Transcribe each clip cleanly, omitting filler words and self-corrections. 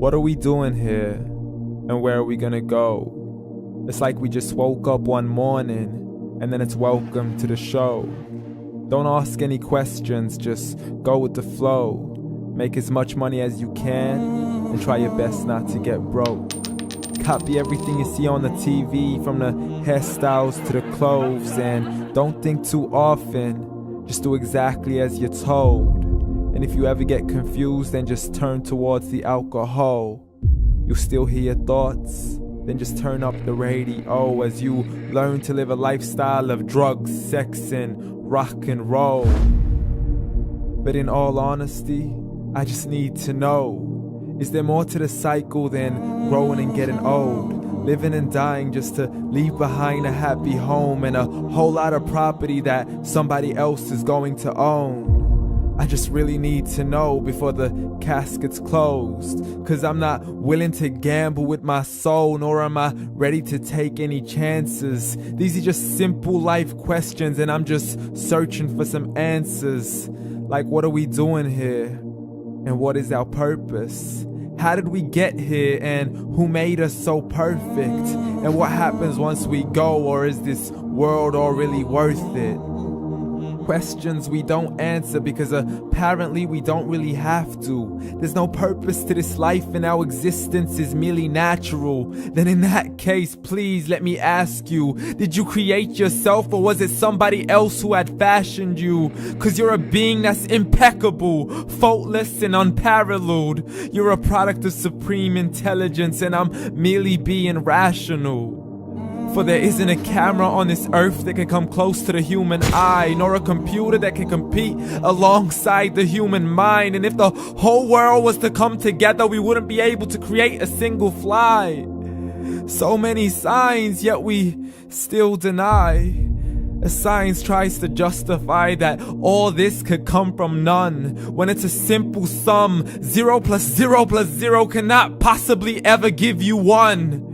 What are we doing here? And where are we gonna go? It's like we just woke up one morning and then it's welcome to the show. Don't ask any questions, just go with the flow. Make as much money as you can and try your best not to get broke. Copy everything you see on the TV, from the hairstyles to the clothes, and don't think too often, just do exactly as you're told. And if you ever get confused, then just turn towards the alcohol. You'll still hear your thoughts, then just turn up the radio as you learn to live a lifestyle of drugs, sex, and rock and roll. But in all honesty, I just need to know, is there more to the cycle than growing and getting old? Living and dying just to leave behind a happy home and a whole lot of property that somebody else is going to own. I just really need to know before the casket's closed, 'cause I'm not willing to gamble with my soul, nor am I ready to take any chances. These are just simple life questions and I'm just searching for some answers. Like, what are we doing here? And what is our purpose? How did we get here, and who made us so perfect? And what happens once we go, or is this world all really worth it? Questions we don't answer because apparently we don't really have to. There's no purpose to this life and our existence is merely natural. Then in that case, please let me ask you, did you create yourself, or was it somebody else who had fashioned you? 'Cause you're a being that's impeccable, faultless and unparalleled. You're a product of supreme intelligence and I'm merely being rational. For there isn't a camera on this earth that can come close to the human eye, nor a computer that can compete alongside the human mind. And if the whole world was to come together, we wouldn't be able to create a single fly. So many signs, yet we still deny. As science tries to justify that all this could come from none, when it's a simple sum. 0 plus 0 plus 0 cannot possibly ever give you 1.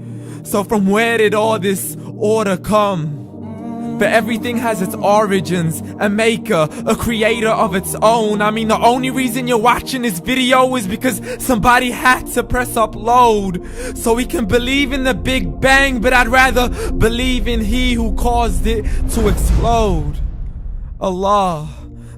So from where did all this order come? But everything has its origins, a maker, a creator of its own. I mean, the only reason you're watching this video is because somebody had to press upload. So we can believe in the Big Bang, but I'd rather believe in He who caused it to explode. Allah,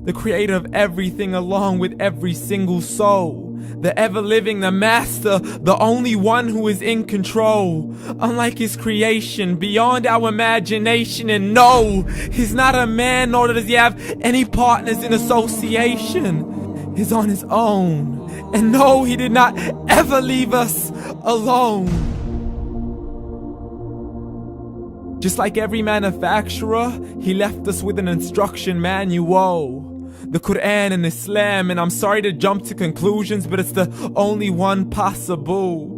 the creator of everything along with every single soul. The ever-living, the master, the only one who is in control. Unlike his creation, beyond our imagination. And no, he's not a man, nor does he have any partners in association. He's on his own. And no, he did not ever leave us alone. Just like every manufacturer, he left us with an instruction manual. The Quran and Islam, and I'm sorry to jump to conclusions, but it's the only one possible.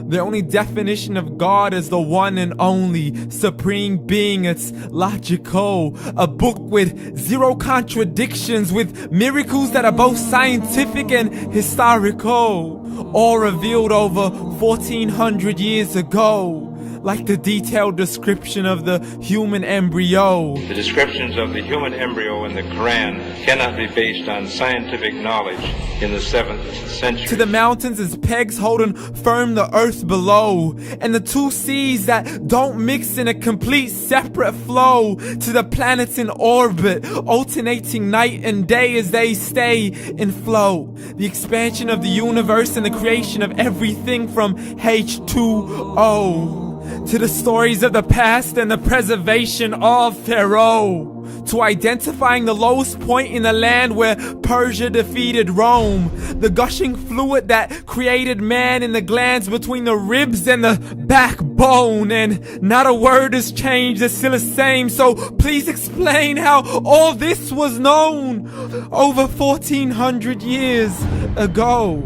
The only definition of God is the one and only supreme being. It's logical, a book with 0 contradictions, with miracles that are both scientific and historical, all revealed over 1400 years ago. Like the detailed description of the human embryo. The descriptions of the human embryo in the Quran cannot be based on scientific knowledge in the 7th century. To the mountains as pegs holding firm the earth below, and the 2 seas that don't mix in a complete separate flow. To the planets in orbit, alternating night and day as they stay in flow. The expansion of the universe and the creation of everything from H2O. To the stories of the past and the preservation of Pharaoh. To identifying the lowest point in the land where Persia defeated Rome. The gushing fluid that created man in the glands between the ribs and the backbone. And not a word has changed, it's still the same. So please explain how all this was known over 1400 years ago.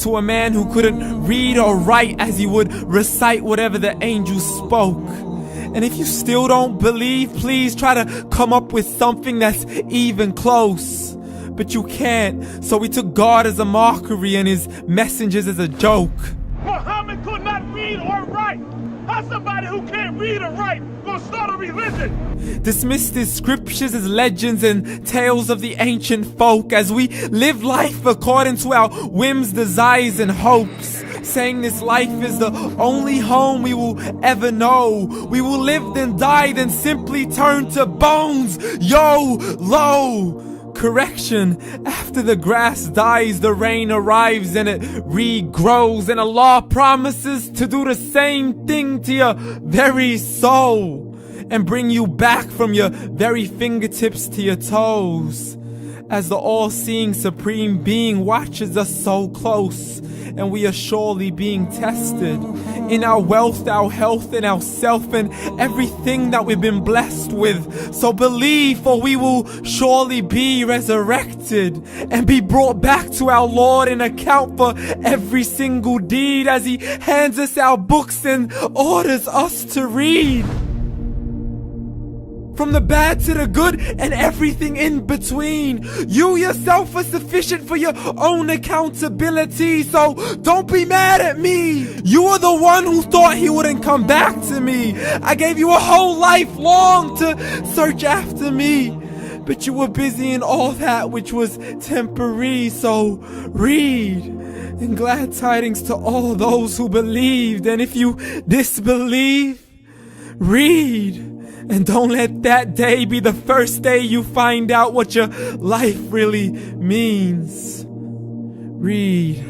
To a man who couldn't read or write, as he would recite whatever the angels spoke. And if you still don't believe, please try to come up with something that's even close. But you can't, so we took God as a mockery and his messengers as a joke. Muhammad could not read or write. How's somebody who can't read or write gonna start a religion? Dismissed his scriptures as legends and tales of the ancient folk, as we live life according to our whims, desires, and hopes. saying this life is the only home we will ever know. We will live then die, then simply turn to bones. YOLO! Correction, after the grass dies, the rain arrives and it regrows, and Allah promises to do the same thing to your very soul and bring you back from your very fingertips to your toes, as the all-seeing supreme being watches us so close, and we are surely being tested in our wealth, our health, and our self, and everything that we've been blessed with. So believe, for we will surely be resurrected and be brought back to our Lord and account for every single deed, as He hands us our books and orders us to read. From the bad to the good and everything in between. You yourself are sufficient for your own accountability, so don't be mad at me. You are the one who thought He wouldn't come back to me. I gave you a whole life long to search after me, but you were busy in all that which was temporary, so read. And glad tidings to all those who believed, and if you disbelieve, read. And don't let that day be the first day you find out what your life really means. Read.